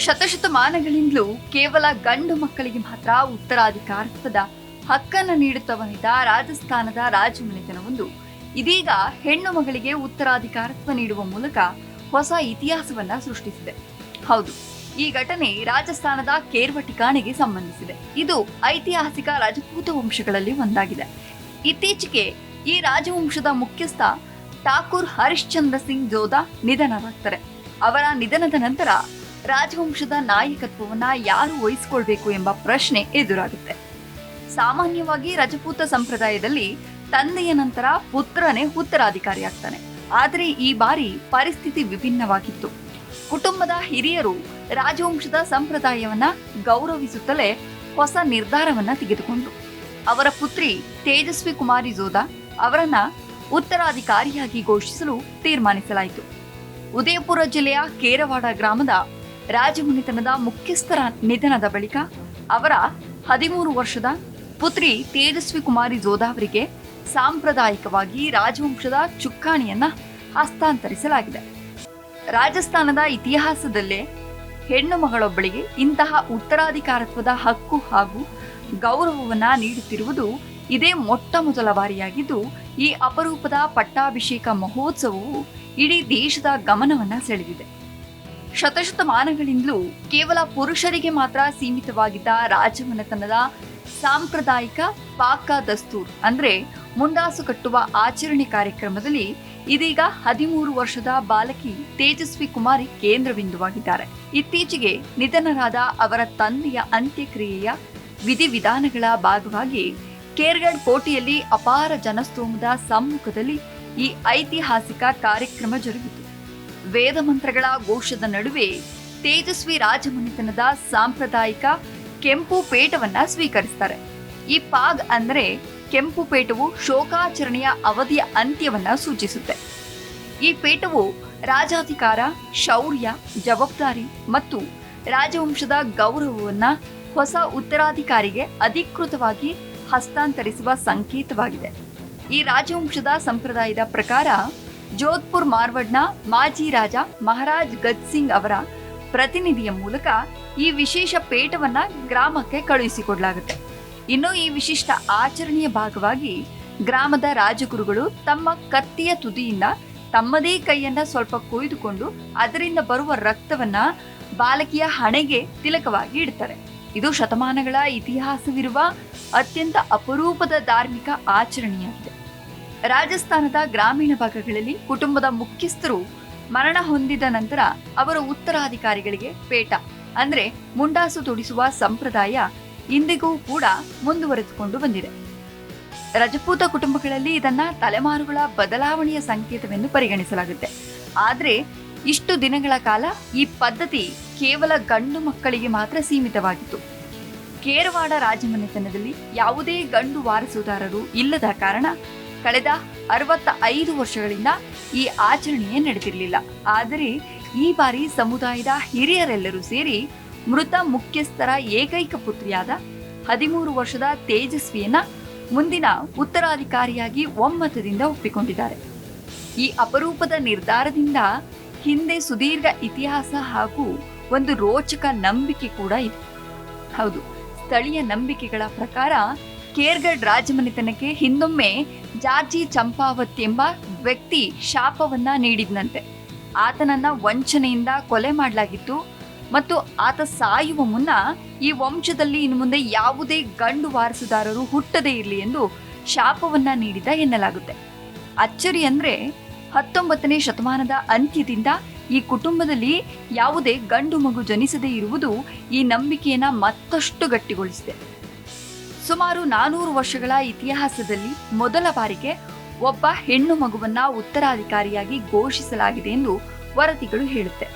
ಶತಶತಮಾನಗಳಿಂದಲೂ ಕೇವಲ ಗಂಡು ಮಕ್ಕಳಿಗೆ ಮಾತ್ರ ಉತ್ತರಾಧಿಕಾರತ್ವದ ಹಕ್ಕನ್ನು ನೀಡುತ್ತಾ ಬಂದಿದ್ದ ರಾಜಸ್ಥಾನದ ರಾಜಮನೆತನವೊಂದು ಇದೀಗ ಹೆಣ್ಣು ಮಗಳಿಗೆ ಉತ್ತರಾಧಿಕಾರತ್ವ ನೀಡುವ ಮೂಲಕ ಹೊಸ ಇತಿಹಾಸವನ್ನ ಸೃಷ್ಟಿಸಿದೆ. ಹೌದು, ಈ ಘಟನೆ ರಾಜಸ್ಥಾನದ ಕೇರ್ವ ಠಿಕಾಣೆಗೆ ಸಂಬಂಧಿಸಿದೆ. ಇದು ಐತಿಹಾಸಿಕ ರಾಜಪೂತ ವಂಶಗಳಲ್ಲಿ ಒಂದಾಗಿದೆ. ಇತ್ತೀಚೆಗೆ ಈ ರಾಜವಂಶದ ಮುಖ್ಯಸ್ಥ ಠಾಕೂರ್ ಹರಿಶ್ಚಂದ್ರ ಸಿಂಗ್ ಜೋಧಾ ನಿಧನರಾಗ್ತಾರೆ. ಅವರ ನಿಧನದ ನಂತರ ರಾಜವಂಶದ ನಾಯಕತ್ವವನ್ನ ಯಾರು ವಹಿಸಿಕೊಳ್ಬೇಕು ಎಂಬ ಪ್ರಶ್ನೆ ಎದುರಾಗುತ್ತೆ. ಸಾಮಾನ್ಯವಾಗಿ ರಜಪೂತ ಸಂಪ್ರದಾಯದಲ್ಲಿ ತಂದೆಯ ನಂತರ ಪುತ್ರನೇ ಉತ್ತರಾಧಿಕಾರಿಯಾಗ್ತಾನೆ. ಆದರೆ ಈ ಬಾರಿ ಪರಿಸ್ಥಿತಿ ವಿಭಿನ್ನವಾಗಿತ್ತು. ಕುಟುಂಬದ ಹಿರಿಯರು ರಾಜವಂಶದ ಸಂಪ್ರದಾಯವನ್ನ ಗೌರವಿಸುತ್ತಲೇ ಹೊಸ ನಿರ್ಧಾರವನ್ನ ತೆಗೆದುಕೊಂಡ್ರು. ಅವರ ಪುತ್ರಿ ತೇಜಸ್ವಿ ಕುಮಾರಿ ಜೋಧಾ ಅವರನ್ನ ಉತ್ತರಾಧಿಕಾರಿಯಾಗಿ ಘೋಷಿಸಲು ತೀರ್ಮಾನಿಸಲಾಯಿತು. ಉದಯಪುರ ಜಿಲ್ಲೆಯ ಕೇರವಾಡ ಗ್ರಾಮದ ರಾಜಮನೆತನದ ಮುಖ್ಯಸ್ಥರ ನಿಧನದ ಬಳಿಕ ಅವರ 13 ವರ್ಷದ ಪುತ್ರಿ ತೇಜಸ್ವಿ ಕುಮಾರಿ ಜೋಧಾ ಅವರಿಗೆ ಸಾಂಪ್ರದಾಯಿಕವಾಗಿ ರಾಜವಂಶದ ಚುಕ್ಕಾಣಿಯನ್ನ ಹಸ್ತಾಂತರಿಸಲಾಗಿದೆ. ರಾಜಸ್ಥಾನದ ಇತಿಹಾಸದಲ್ಲೇ ಹೆಣ್ಣು ಮಗಳೊಬ್ಬಳಿಗೆ ಇಂತಹ ಉತ್ತರಾಧಿಕಾರತ್ವದ ಹಕ್ಕು ಹಾಗೂ ಗೌರವವನ್ನ ನೀಡುತ್ತಿರುವುದು ಇದೇ ಮೊಟ್ಟ ಮೊದಲ ಬಾರಿಯಾಗಿದ್ದು, ಈ ಅಪರೂಪದ ಪಟ್ಟಾಭಿಷೇಕ ಮಹೋತ್ಸವವು ಇಡೀ ದೇಶದ ಗಮನವನ್ನ ಸೆಳೆದಿದೆ. ಶತಶತಮಾನಗಳಿಂದಲೂ ಕೇವಲ ಪುರುಷರಿಗೆ ಮಾತ್ರ ಸೀಮಿತವಾಗಿದ್ದ ರಾಜಮನೆತನದ ಸಾಂಪ್ರದಾಯಿಕ ಪಾಕ ದಸ್ತೂರ್ ಅಂದ್ರೆ ಮುಂಡಾಸು ಕಟ್ಟುವ ಆಚರಣೆ ಕಾರ್ಯಕ್ರಮದಲ್ಲಿ ಇದೀಗ 13 ವರ್ಷದ ಬಾಲಕಿ ತೇಜಸ್ವಿ ಕುಮಾರಿ ಕೇಂದ್ರ ಬಿಂದುವಾಗಿದ್ದಾರೆ. ಇತ್ತೀಚೆಗೆ ನಿಧನರಾದ ಅವರ ತಂದೆಯ ಅಂತ್ಯಕ್ರಿಯೆಯ ವಿಧಿವಿಧಾನಗಳ ಭಾಗವಾಗಿ ಕೇರ್ಗಢ್ ಕೋಟೆಯಲ್ಲಿ ಅಪಾರ ಜನಸ್ತೋಮದ ಸಮ್ಮುಖದಲ್ಲಿ ಈ ಐತಿಹಾಸಿಕ ಕಾರ್ಯಕ್ರಮ ಜರುಗಿತು. ವೇದ ಮಂತ್ರಗಳ ಘೋಷದ ನಡುವೆ ತೇಜಸ್ವಿ ರಾಜಮನೆತನದ ಸಾಂಪ್ರದಾಯಿಕ ಕೆಂಪು ಪೇಟವನ್ನ ಸ್ವೀಕರಿಸ್ತಾರೆ. ಈ ಪಾಗ್ ಅಂದರೆ ಕೆಂಪು ಪೇಟವು ಶೋಕಾಚರಣೆಯ ಅವಧಿಯ ಅಂತ್ಯವನ್ನ ಸೂಚಿಸುತ್ತೆ. ಈ ಪೇಟವು ರಾಜಾಧಿಕಾರ, ಶೌರ್ಯ, ಜವಾಬ್ದಾರಿ ಮತ್ತು ರಾಜವಂಶದ ಗೌರವವನ್ನ ಹೊಸ ಉತ್ತರಾಧಿಕಾರಿಗೆ ಅಧಿಕೃತವಾಗಿ ಹಸ್ತಾಂತರಿಸುವ ಸಂಕೇತವಾಗಿದೆ. ಈ ರಾಜವಂಶದ ಸಂಪ್ರದಾಯದ ಪ್ರಕಾರ ಜೋಧ್ಪುರ್ ಮಾರ್ವಾಡ್ನ ಮಾಜಿ ರಾಜ ಮಹಾರಾಜ್ ಗಜ್ ಸಿಂಗ್ ಅವರ ಪ್ರತಿನಿಧಿಯ ಮೂಲಕ ಈ ವಿಶೇಷ ಪೇಟವನ್ನ ಗ್ರಾಮಕ್ಕೆ ಕಳುಹಿಸಿಕೊಡಲಾಗುತ್ತೆ. ಇನ್ನು ಈ ವಿಶಿಷ್ಟ ಆಚರಣೆಯ ಭಾಗವಾಗಿ ಗ್ರಾಮದ ರಾಜಗುರುಗಳು ತಮ್ಮ ಕತ್ತಿಯ ತುದಿಯಿಂದ ತಮ್ಮದೇ ಕೈಯನ್ನ ಸ್ವಲ್ಪ ಕೊಯ್ದುಕೊಂಡು ಅದರಿಂದ ಬರುವ ರಕ್ತವನ್ನ ಬಾಲಕಿಯ ಹಣೆಗೆ ತಿಲಕವಾಗಿ ಇಡ್ತಾರೆ. ಇದು ಶತಮಾನಗಳ ಇತಿಹಾಸವಿರುವ ಅತ್ಯಂತ ಅಪರೂಪದ ಧಾರ್ಮಿಕ ಆಚರಣೆಯಾಗಿದೆ. ರಾಜಸ್ಥಾನದ ಗ್ರಾಮೀಣ ಭಾಗಗಳಲ್ಲಿ ಕುಟುಂಬದ ಮುಖ್ಯಸ್ಥರು ಮರಣ ಹೊಂದಿದ ನಂತರ ಅವರ ಉತ್ತರಾಧಿಕಾರಿಗಳಿಗೆ ಪೇಟ ಅಂದ್ರೆ ಮುಂಡಾಸು ತೊಡಿಸುವ ಸಂಪ್ರದಾಯ ಇಂದಿಗೂ ಕೂಡ ಮುಂದುವರೆದುಕೊಂಡು ಬಂದಿದೆ. ರಜಪೂತ ಕುಟುಂಬಗಳಲ್ಲಿ ಇದನ್ನ ತಲೆಮಾರುಗಳ ಬದಲಾವಣೆಯ ಸಂಕೇತವೆಂದು ಪರಿಗಣಿಸಲಾಗುತ್ತೆ. ಆದರೆ ಇಷ್ಟು ದಿನಗಳ ಕಾಲ ಈ ಪದ್ಧತಿ ಕೇವಲ ಗಂಡು ಮಕ್ಕಳಿಗೆ ಮಾತ್ರ ಸೀಮಿತವಾಗಿತ್ತು. ಕೇರವಾಡ ರಾಜಮನೆತನದಲ್ಲಿ ಯಾವುದೇ ಗಂಡು ವಾರಸುದಾರರು ಇಲ್ಲದ ಕಾರಣ ಕಳೆದ 65 ವರ್ಷಗಳಿಂದ ಈ ಆಚರಣೆಯೇ ನಡೆದಿರಲಿಲ್ಲ. ಆದರೆ ಈ ಬಾರಿ ಸಮುದಾಯದ ಹಿರಿಯರೆಲ್ಲರೂ ಸೇರಿ ಮೃತ ಮುಖ್ಯಸ್ಥರ ಏಕೈಕ ಪುತ್ರಿಯಾದ 13 ವರ್ಷದ ತೇಜಸ್ವಿಯನ್ನ ಮುಂದಿನ ಉತ್ತರಾಧಿಕಾರಿಯಾಗಿ ಒಮ್ಮತದಿಂದ ಒಪ್ಪಿಕೊಂಡಿದ್ದಾರೆ. ಈ ಅಪರೂಪದ ನಿರ್ಧಾರದಿಂದ ಹಿಂದೆ ಸುದೀರ್ಘ ಇತಿಹಾಸ ಹಾಗೂ ಒಂದು ರೋಚಕ ನಂಬಿಕೆ ಕೂಡ ಇದೆ. ಹೌದು, ಸ್ಥಳೀಯ ನಂಬಿಕೆಗಳ ಪ್ರಕಾರ ಕೇರ್ಗಢ್ ರಾಜಮನೆತನಕ್ಕೆ ಹಿಂದೊಮ್ಮೆ ಜಾರ್ಜಿ ಚಂಪಾವತ್ ಎಂಬ ವ್ಯಕ್ತಿ ಶಾಪವನ್ನ ನೀಡಿದ್ನಂತೆ. ಆತನನ್ನ ವಂಚನೆಯಿಂದ ಕೊಲೆ ಮಾಡಲಾಗಿತ್ತು ಮತ್ತು ಆತ ಸಾಯುವ ಮುನ್ನ ಈ ವಂಶದಲ್ಲಿ ಇನ್ನು ಮುಂದೆ ಯಾವುದೇ ಗಂಡು ವಾರಸುದಾರರು ಹುಟ್ಟದೇ ಇರಲಿ ಎಂದು ಶಾಪವನ್ನ ನೀಡಿದ ಎನ್ನಲಾಗುತ್ತೆ. ಅಚ್ಚರಿ ಅಂದ್ರೆ 19ನೇ ಶತಮಾನದ ಅಂತ್ಯದಿಂದ ಈ ಕುಟುಂಬದಲ್ಲಿ ಯಾವುದೇ ಗಂಡು ಮಗು ಜನಿಸದೇ ಇರುವುದು ಈ ನಂಬಿಕೆಯನ್ನ ಮತ್ತಷ್ಟು ಗಟ್ಟಿಗೊಳಿಸಿದೆ. ಸುಮಾರು 400 ವರ್ಷಗಳ ಇತಿಹಾಸದಲ್ಲಿ ಮೊದಲ ಬಾರಿಗೆ ಒಬ್ಬ ಹೆಣ್ಣು ಮಗುವನ್ನ ಉತ್ತರಾಧಿಕಾರಿಯಾಗಿ ಘೋಷಿಸಲಾಗಿದೆ ಎಂದು ವರದಿಗಳು ಹೇಳುತ್ತೆ.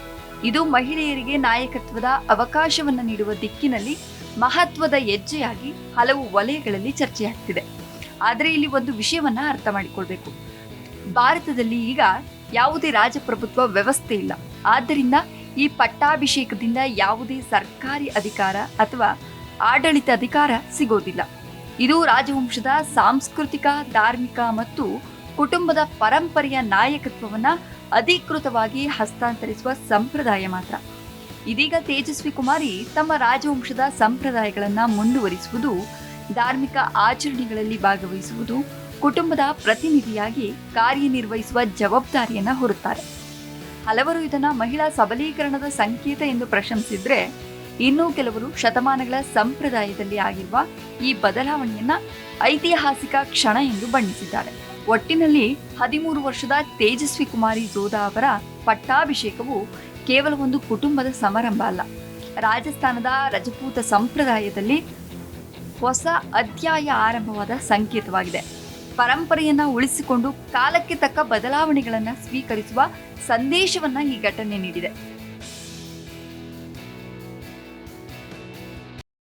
ಇದು ಮಹಿಳೆಯರಿಗೆ ನಾಯಕತ್ವದ ಅವಕಾಶವನ್ನು ನೀಡುವ ದಿಕ್ಕಿನಲ್ಲಿ ಮಹತ್ವದ ಹೆಜ್ಜೆಯಾಗಿ ಹಲವು ವಲಯಗಳಲ್ಲಿ ಚರ್ಚೆಯಾಗ್ತಿದೆ. ಆದರೆ ಇಲ್ಲಿ ಒಂದು ವಿಷಯವನ್ನ ಅರ್ಥ ಮಾಡಿಕೊಳ್ಬೇಕು. ಭಾರತದಲ್ಲಿ ಈಗ ಯಾವುದೇ ರಾಜಪ್ರಭುತ್ವ ವ್ಯವಸ್ಥೆ ಇಲ್ಲ. ಆದ್ದರಿಂದ ಈ ಪಟ್ಟಾಭಿಷೇಕದಿಂದ ಯಾವುದೇ ಸರ್ಕಾರಿ ಅಧಿಕಾರ ಅಥವಾ ಆಡಳಿತ ಅಧಿಕಾರ ಸಿಗೋದಿಲ್ಲ. ಇದು ರಾಜವಂಶದ ಸಾಂಸ್ಕೃತಿಕ, ಧಾರ್ಮಿಕ ಮತ್ತು ಕುಟುಂಬದ ಪರಂಪರೆಯ ನಾಯಕತ್ವವನ್ನ ಅಧಿಕೃತವಾಗಿ ಹಸ್ತಾಂತರಿಸುವ ಸಂಪ್ರದಾಯ ಮಾತ್ರ. ಇದೀಗ ತೇಜಸ್ವಿ ಕುಮಾರಿ ತಮ್ಮ ರಾಜವಂಶದ ಸಂಪ್ರದಾಯಗಳನ್ನ ಮುಂದುವರಿಸುವುದು, ಧಾರ್ಮಿಕ ಆಚರಣೆಗಳಲ್ಲಿ ಭಾಗವಹಿಸುವುದು, ಕುಟುಂಬದ ಪ್ರತಿನಿಧಿಯಾಗಿ ಕಾರ್ಯನಿರ್ವಹಿಸುವ ಜವಾಬ್ದಾರಿಯನ್ನ ಹೊರುತ್ತಾರೆ. ಹಲವರು ಇದನ್ನ ಮಹಿಳಾ ಸಬಲೀಕರಣದ ಸಂಕೇತ ಎಂದು ಪ್ರಶಂಸಿಸಿದ್ರೆ, ಇನ್ನೂ ಕೆಲವರು ಶತಮಾನಗಳ ಸಂಪ್ರದಾಯದಲ್ಲಿ ಆಗಿರುವ ಈ ಬದಲಾವಣೆಯನ್ನ ಐತಿಹಾಸಿಕ ಕ್ಷಣ ಎಂದು ಬಣ್ಣಿಸಿದ್ದಾರೆ. ಒಟ್ಟಿನಲ್ಲಿ 13 ವರ್ಷದ ತೇಜಸ್ವಿ ಕುಮಾರಿ ಜೋಧಾ ಅವರ ಪಟ್ಟಾಭಿಷೇಕವು ಕೇವಲ ಒಂದು ಕುಟುಂಬದ ಸಮಾರಂಭ ಅಲ್ಲ, ರಾಜಸ್ಥಾನದ ರಜಪೂತ ಸಂಪ್ರದಾಯದಲ್ಲಿ ಹೊಸ ಅಧ್ಯಾಯ ಆರಂಭವಾದ ಸಂಕೇತವಾಗಿದೆ. ಪರಂಪರೆಯನ್ನ ಉಳಿಸಿಕೊಂಡು ಕಾಲಕ್ಕೆ ತಕ್ಕ ಬದಲಾವಣೆಗಳನ್ನು ಸ್ವೀಕರಿಸುವ ಸಂದೇಶವನ್ನ ಈ ಘಟನೆ ನೀಡಿದೆ.